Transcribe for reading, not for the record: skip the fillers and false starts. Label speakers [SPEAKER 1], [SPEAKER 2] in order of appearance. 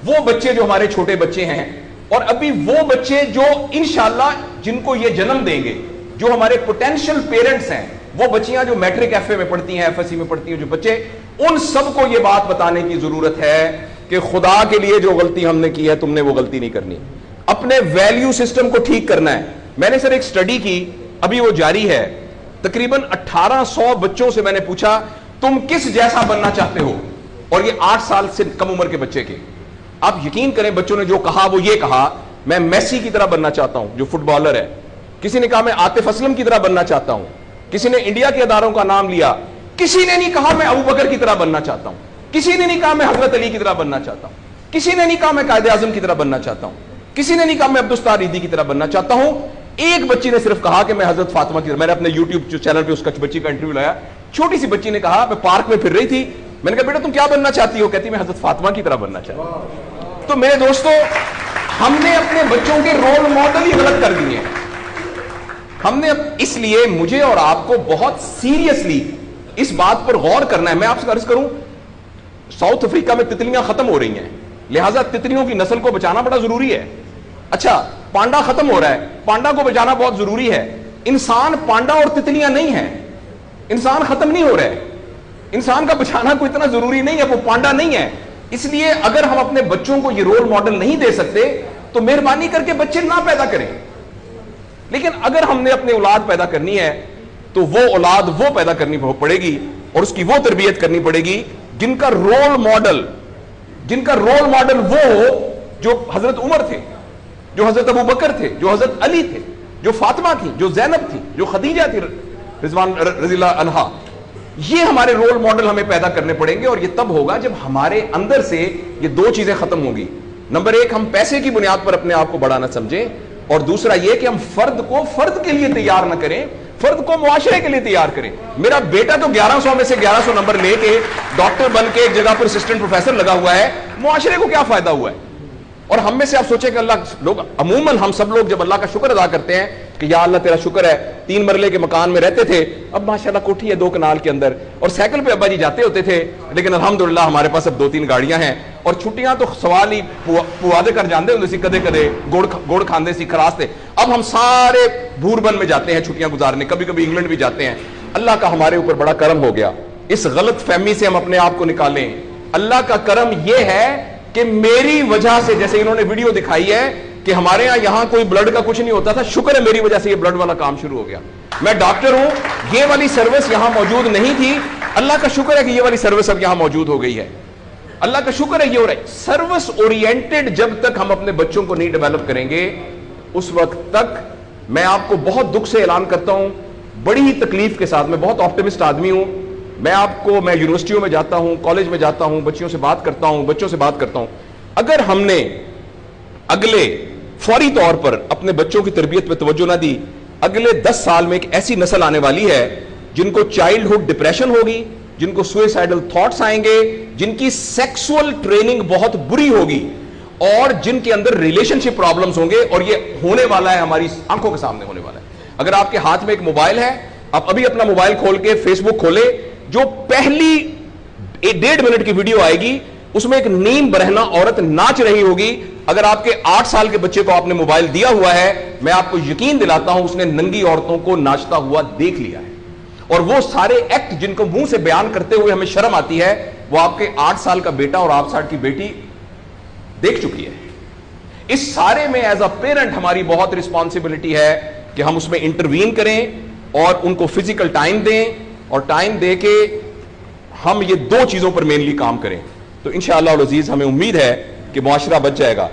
[SPEAKER 1] وہ بچے جو ہمارے چھوٹے بچے ہیں اور ابھی وہ بچے جو انشاءاللہ جن کو یہ جنم دیں گے, جو ہمارے پوٹینشیل پیرنٹس ہیں, وہ بچیاں جو میٹرک ایف اے میں پڑھتی ہیں, ایف ایس سی میں پڑھتی ہیں, جو بچے, ان سب کو یہ بات بتانے کی ضرورت ہے کہ خدا کے لیے جو غلطی ہم نے کی ہے تم نے وہ غلطی نہیں کرنی. اپنے ویلیو سسٹم کو ٹھیک کرنا ہے. میں نے سر ایک سٹڈی کی, ابھی وہ جاری ہے, تقریباً 1800 بچوں سے میں نے پوچھا تم کس جیسا بننا چاہتے ہو, اور یہ 8 سال سے کم عمر کے بچے کے. آپ یقین کریں بچوں نے جو کہا وہ یہ کہا میں میسی کی طرح بننا چاہتا ہوں جو فٹ بالر ہے, کسی نے کہا میں عاطف اسلم کی طرح بننا چاہتا ہوں, کسی نے انڈیا کے اداروں کا نام لیا, کسی نے نہیں کہا میں ابو بکر کی طرح بننا چاہتا ہوں, کسی نے نہیں کہا میں حضرت علی کی طرح بننا چاہتا ہوں, کسی نے نہیں کہا میں قائد اعظم کی طرح بننا چاہتا ہوں, کسی نے نہیں کہا میں عبدالستار ریدی کی طرح بننا چاہتا ہوں. ایک بچی نے صرف کہا کہ میں حضرت فاطمہ کی طرح. میں نے اپنے یوٹیوب چینل پہ اس کا بچی کا انٹرویو لایا, چھوٹی سی بچی نے کہا میں پارک میں پھر رہی تھی, میں نے کہا بیٹا تم کیا بننا چاہتی ہو, کہتی میں حضرت فاطمہ کی طرح بننا چاہتی ہوں. تو میرے دوستو, ہم نے اپنے بچوں کے رول ماڈل ہی غلط کر دیے ہیں. ہم نے اس لیے مجھے اور آپ کو بہت سیریسلی اس بات پر غور کرنا ہے. میں آپ سے عرض کروں, ساؤتھ افریقہ میں تتلیاں ختم ہو رہی ہیں, لہٰذا تتلیوں کی نسل کو بچانا بڑا ضروری ہے. اچھا پانڈا ختم ہو رہا ہے, پانڈا کو بچانا بہت ضروری ہے. انسان پانڈا اور تتلیاں نہیں ہیں, انسان ختم نہیں ہو رہا ہے, انسان کا بچانا کوئی اتنا ضروری نہیں ہے, وہ پانڈا نہیں ہے. اس لیے اگر ہم اپنے بچوں کو یہ رول ماڈل نہیں دے سکتے تو مہربانی کر کے بچے نہ پیدا کریں. لیکن اگر ہم نے اپنی اولاد پیدا کرنی ہے تو وہ اولاد وہ پیدا کرنی پڑے گی اور اس کی وہ تربیت کرنی پڑے گی جن کا رول ماڈل وہ ہو جو حضرت عمر تھے, جو حضرت ابو بکر تھے, جو حضرت علی تھے, جو فاطمہ تھی, جو زینب تھی, جو خدیجہ تھی رضوان رضی اللہ عنہا. یہ ہمارے رول ماڈل ہمیں پیدا کرنے پڑیں گے, اور یہ تب ہوگا جب ہمارے اندر سے یہ دو چیزیں ختم ہوں گی. نمبر ایک, ہم پیسے کی بنیاد پر اپنے آپ کو بڑھانا سمجھیں, اور دوسرا یہ کہ ہم فرد کو فرد کے لیے تیار نہ کریں, فرد کو معاشرے کے لیے تیار کریں. میرا بیٹا تو 1100 میں سے 1100 نمبر لے کے ڈاکٹر بن کے ایک جگہ پر اسسٹنٹ پروفیسر لگا ہوا ہے, معاشرے کو کیا فائدہ ہوا ہے؟ اور ہم میں سے آپ سوچیں کہ عموماً ہم سب لوگ جب اللہ کا شکر ادا کرتے ہیں کہ یا اللہ تیرا شکر ہے, 3 مرلے کے مکان میں رہتے تھے, اب ماشاءاللہ کوٹھی ہے 2 کنال کے اندر, اور سائیکل پہ ابا جی جاتے ہوتے تھے, لیکن الحمدللہ ہمارے پاس اب 2-3 گاڑیاں ہیں, اور چھٹیاں تو سوال ہی پوادے کر جاندے ہوندے سی, کدے کدے گوڑ کھاندے سی, خراستے. اب ہم سارے بھوربن میں جاتے ہیں چھٹیاں گزارنے, کبھی کبھی انگلینڈ بھی جاتے ہیں. اللہ کا ہمارے اوپر بڑا کرم ہو گیا. اس غلط فہمی سے ہم اپنے آپ کو نکالیں. اللہ کا کرم یہ ہے کہ میری وجہ سے, جیسے انہوں نے ویڈیو دکھائی ہے کہ ہمارے یہاں کوئی بلڈ کا کچھ نہیں ہوتا تھا, شکر ہے میری وجہ سے یہ بلڈ والا کام شروع ہو گیا. میں ڈاکٹر ہوں, یہ والی سروس یہاں موجود نہیں تھی, اللہ کا شکر ہے کہ یہ والی سروس اب یہاں موجود ہو گئی ہے. اللہ کا شکر ہے یہ ہو رہا ہے. سروس اورینٹڈ جب تک ہم اپنے بچوں کو نہیں ڈیولپ کریں گے, اس وقت تک میں آپ کو بہت دکھ سے اعلان کرتا ہوں, بڑی ہی تکلیف کے ساتھ, میں بہت آپٹمسٹ آدمی ہوں, میں یونیورسٹیوں میں جاتا ہوں, کالج میں جاتا ہوں, بچوں سے بات کرتا ہوں, اگر ہم نے اگلے فوری طور پر اپنے بچوں کی تربیت پہ توجہ نہ دی, اگلے 10 سال میں ایک ایسی نسل آنے والی ہے جن کو چائلڈہڈ ڈپریشن ہوگی, جن کو سوئسائڈل تھاٹس آئیں گے, جن کی سیکسول ٹریننگ بہت بری ہوگی, اور جن کے اندر ریلیشن شپ پرابلمز ہوں گے. اور یہ ہونے والا ہے, ہماری آنکھوں کے سامنے ہونے والا ہے. اگر آپ کے ہاتھ میں ایک موبائل ہے, آپ ابھی اپنا موبائل کھول کے فیس بک کھولے, جو پہلی 1.5 منٹ کی ویڈیو آئے گی اس میں ایک نیم برہنہ عورت ناچ رہی ہوگی. اگر آپ کے 8 سال کے بچے کو آپ نے موبائل دیا ہوا ہے, میں آپ کو یقین دلاتا ہوں اس نے ننگی عورتوں کو ناچتا ہوا دیکھ لیا ہے, اور وہ سارے ایکٹ جن کو منہ سے بیان کرتے ہوئے ہمیں شرم آتی ہے, وہ آپ کے 8 سال کا بیٹا اور 8 سال کی بیٹی دیکھ چکی ہے. اس سارے میں ایز اے پیرنٹ ہماری بہت رسپانسبلٹی ہے کہ ہم اس میں انٹروین کریں اور ان کو فزیکل ٹائم دیں, اور ٹائم دے کے ہم یہ 2 چیزوں پر مینلی کام کریں. تو انشاءاللہ العزیز ہمیں امید ہے کہ معاشرہ بچ جائے گا.